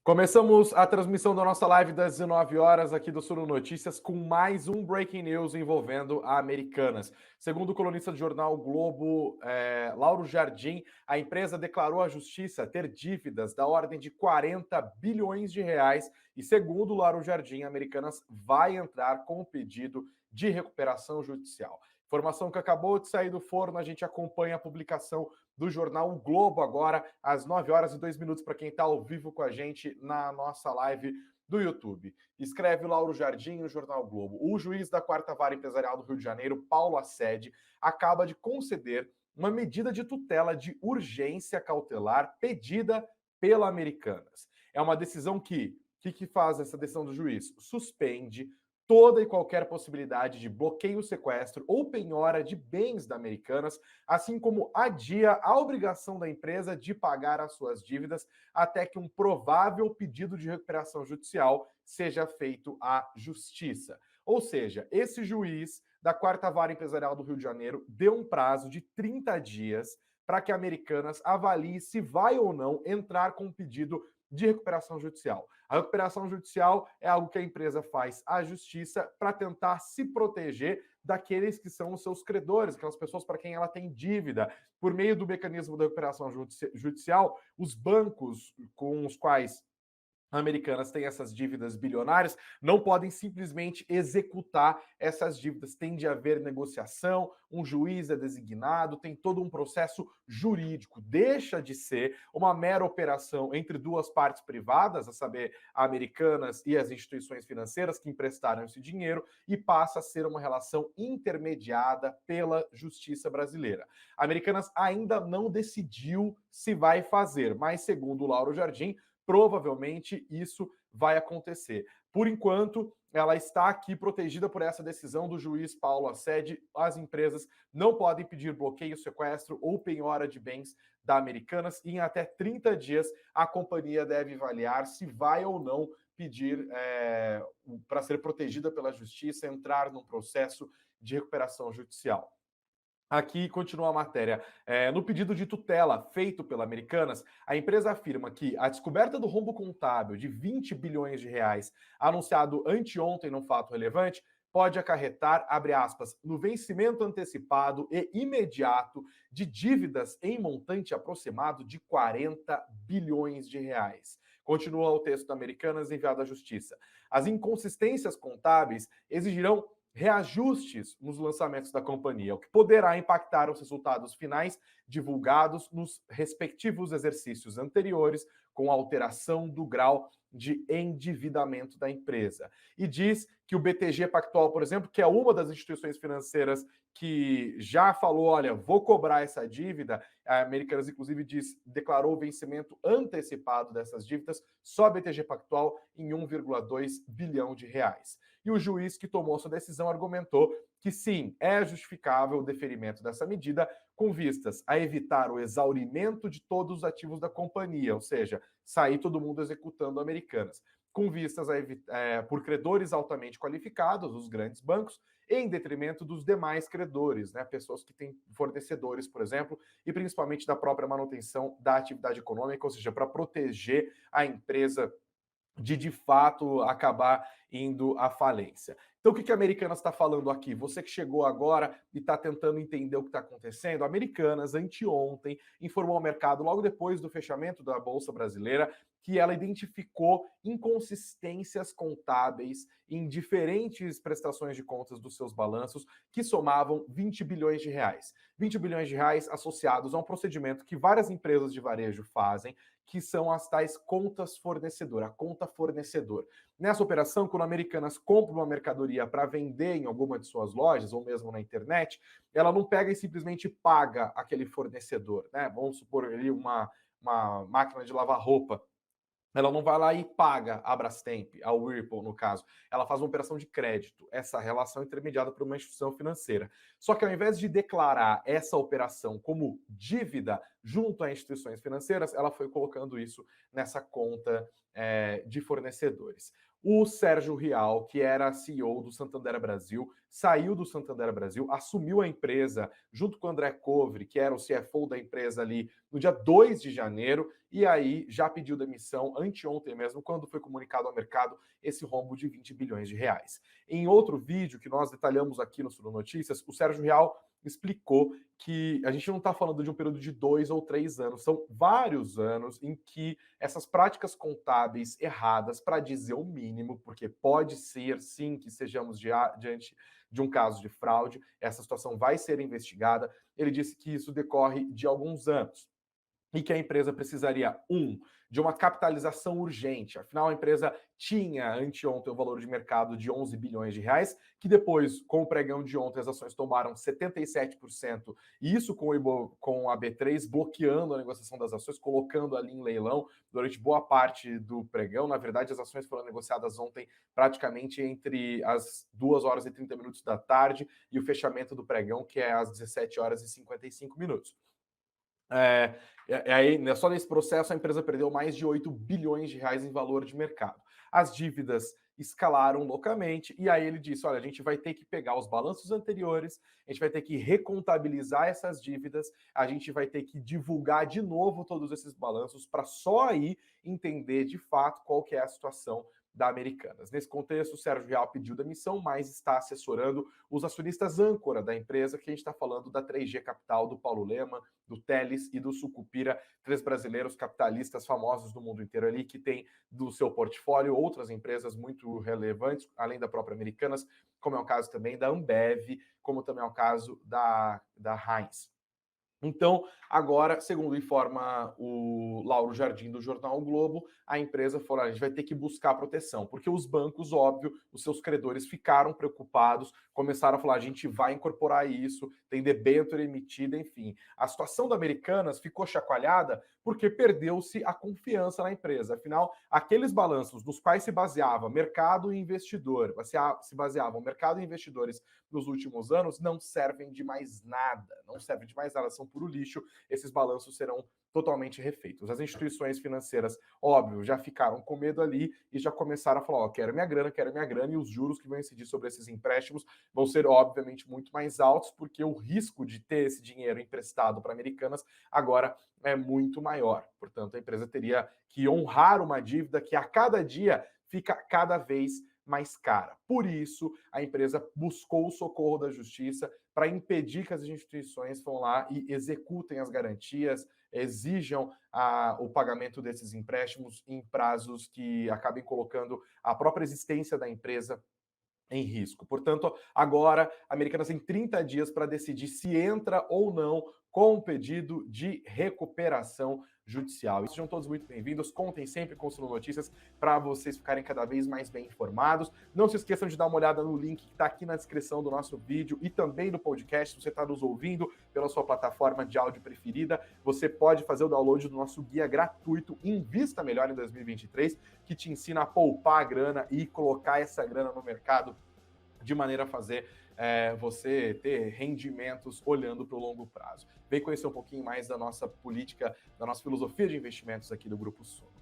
Começamos a transmissão da nossa live das 19 horas aqui do Suno Notícias com mais um Breaking News envolvendo a Americanas. Segundo o colunista do jornal Globo, Lauro Jardim, a empresa declarou à justiça ter dívidas da ordem de 40 bilhões de reais e, segundo o Lauro Jardim, a Americanas vai entrar com um pedido de recuperação judicial. Informação que acabou de sair do forno, a gente acompanha a publicação do jornal O Globo agora, às 9 horas e 2 minutos, para quem está ao vivo com a gente na nossa live do YouTube. Escreve Lauro Jardim no jornal o Globo. O juiz da 4ª Vara Empresarial do Rio de Janeiro, Paulo Assede, acaba de conceder uma medida de tutela de urgência cautelar pedida pela Americanas. É uma decisão que faz essa decisão do juiz? Suspende toda e qualquer possibilidade de bloqueio, sequestro ou penhora de bens da Americanas, assim como adia a obrigação da empresa de pagar as suas dívidas até que um provável pedido de recuperação judicial seja feito à justiça. Ou seja, esse juiz da 4ª Vara Empresarial do Rio de Janeiro deu um prazo de 30 dias para que a Americanas avalie se vai ou não entrar com um pedido de recuperação judicial. A recuperação judicial é algo que a empresa faz à justiça para tentar se proteger daqueles que são os seus credores, aquelas pessoas para quem ela tem dívida. Por meio do mecanismo da recuperação judicial, os bancos com os quais Americanas têm essas dívidas bilionárias, não podem simplesmente executar essas dívidas. Tem de haver negociação, um juiz é designado, tem todo um processo jurídico. Deixa de ser uma mera operação entre duas partes privadas, a saber, a Americanas e as instituições financeiras que emprestaram esse dinheiro, e passa a ser uma relação intermediada pela justiça brasileira. A Americanas ainda não decidiu se vai fazer, mas segundo o Lauro Jardim, provavelmente isso vai acontecer. Por enquanto, ela está aqui protegida por essa decisão do juiz Paulo Assede. As empresas não podem pedir bloqueio, sequestro ou penhora de bens da Americanas e em até 30 dias a companhia deve avaliar se vai ou não pedir para ser protegida pela justiça, entrar num processo de recuperação judicial. Aqui continua a matéria. No pedido de tutela feito pela Americanas, a empresa afirma que a descoberta do rombo contábil de 20 bilhões de reais, anunciado anteontem num fato relevante, pode acarretar, abre aspas, no vencimento antecipado e imediato de dívidas em montante aproximado de 40 bilhões de reais. Continua o texto da Americanas enviado à Justiça. As inconsistências contábeis exigirão reajustes nos lançamentos da companhia, o que poderá impactar os resultados finais divulgados nos respectivos exercícios anteriores, com alteração do grau de endividamento da empresa. E diz que o BTG Pactual, por exemplo, que é uma das instituições financeiras que já falou, olha, vou cobrar essa dívida, a Americanas, inclusive, declarou o vencimento antecipado dessas dívidas, só a BTG Pactual em 1,2 bilhão de reais. E o juiz que tomou sua decisão argumentou que sim, é justificável o deferimento dessa medida com vistas a evitar o exaurimento de todos os ativos da companhia, ou seja, sair todo mundo executando Americanas, com vistas por credores altamente qualificados, os grandes bancos, em detrimento dos demais credores, né? Pessoas que têm fornecedores, por exemplo, e principalmente da própria manutenção da atividade econômica, ou seja, para proteger a empresa de fato acabar indo à falência. Então, o que a Americanas está falando aqui? Você que chegou agora e está tentando entender o que está acontecendo, a Americanas, anteontem, informou ao mercado, logo depois do fechamento da Bolsa Brasileira, que ela identificou inconsistências contábeis em diferentes prestações de contas dos seus balanços que somavam 20 bilhões de reais. 20 bilhões de reais associados a um procedimento que várias empresas de varejo fazem, que são as tais contas fornecedor, a conta fornecedor. Nessa operação, quando a Americanas compra uma mercadoria para vender em alguma de suas lojas, ou mesmo na internet, ela não pega e simplesmente paga aquele fornecedor, né? Vamos supor ali uma máquina de lavar roupa. Ela não vai lá e paga a Brastemp, a Whirlpool, no caso. Ela faz uma operação de crédito, essa relação intermediada por uma instituição financeira. Só que ao invés de declarar essa operação como dívida junto a instituições financeiras, ela foi colocando isso nessa conta de fornecedores. O Sérgio Rial, que era CEO do Santander Brasil, saiu do Santander Brasil, assumiu a empresa junto com o André Covre, que era o CFO da empresa ali no dia 2 de janeiro, e aí já pediu demissão anteontem mesmo, quando foi comunicado ao mercado esse rombo de 20 bilhões de reais. Em outro vídeo que nós detalhamos aqui no Suno Notícias, o Sérgio Rial explicou que a gente não está falando de um período de 2 ou 3 anos, são vários anos em que essas práticas contábeis erradas, para dizer o mínimo, porque pode ser sim que sejamos diante de um caso de fraude, essa situação vai ser investigada. Ele disse que isso decorre de alguns anos e que a empresa precisaria, de uma capitalização urgente. Afinal, a empresa tinha anteontem o valor de mercado de 11 bilhões de reais, que depois, com o pregão de ontem, as ações tomaram 77%, e isso com a B3 bloqueando a negociação das ações, colocando ali em leilão durante boa parte do pregão. Na verdade, as ações foram negociadas ontem praticamente entre as 2 horas e 30 minutos da tarde e o fechamento do pregão, que é às 17 horas e 55 minutos. Aí, só nesse processo, a empresa perdeu mais de 8 bilhões de reais em valor de mercado. As dívidas escalaram loucamente, e aí ele disse: olha, a gente vai ter que pegar os balanços anteriores, a gente vai ter que recontabilizar essas dívidas, a gente vai ter que divulgar de novo todos esses balanços para só aí entender de fato qual que é a situação da Americanas. Nesse contexto, o Sérgio Rial pediu demissão, mas está assessorando os acionistas âncora da empresa, que a gente está falando da 3G Capital, do Paulo Lema, do Teles e do Sucupira, 3 brasileiros capitalistas famosos do mundo inteiro ali, que tem do seu portfólio outras empresas muito relevantes, além da própria Americanas, como é o caso também da Ambev, como também é o caso da Heinz. Então, agora, segundo informa o Lauro Jardim do Jornal o Globo, a empresa falou: a gente vai ter que buscar proteção, porque os bancos, óbvio, os seus credores ficaram preocupados, começaram a falar: a gente vai incorporar isso, tem debênture emitida, enfim. A situação da Americanas ficou chacoalhada porque perdeu-se a confiança na empresa. Afinal, aqueles balanços nos quais se baseava mercado e investidor, se baseavam mercado e investidores nos últimos anos, não servem de mais nada, são puro lixo, esses balanços serão totalmente refeitos. As instituições financeiras, óbvio, já ficaram com medo ali e já começaram a falar: ó, quero minha grana, e os juros que vão incidir sobre esses empréstimos vão ser, obviamente, muito mais altos, porque o risco de ter esse dinheiro emprestado para Americanas agora é muito maior. Portanto, a empresa teria que honrar uma dívida que a cada dia fica cada vez mais cara. Por isso, a empresa buscou o socorro da justiça para impedir que as instituições vão lá e executem as garantias, exijam o pagamento desses empréstimos em prazos que acabem colocando a própria existência da empresa em risco. Portanto, agora a Americanas tem 30 dias para decidir se entra ou não com um pedido de recuperação judicial. E sejam todos muito bem-vindos. Contem sempre com o Suno Notícias para vocês ficarem cada vez mais bem informados. Não se esqueçam de dar uma olhada no link que está aqui na descrição do nosso vídeo e também no podcast. Se você está nos ouvindo pela sua plataforma de áudio preferida, você pode fazer o download do nosso guia gratuito Invista Melhor em 2023, que te ensina a poupar a grana e colocar essa grana no mercado de maneira a fazer você ter rendimentos olhando para o longo prazo. Vem conhecer um pouquinho mais da nossa política, da nossa filosofia de investimentos aqui do Grupo Suno.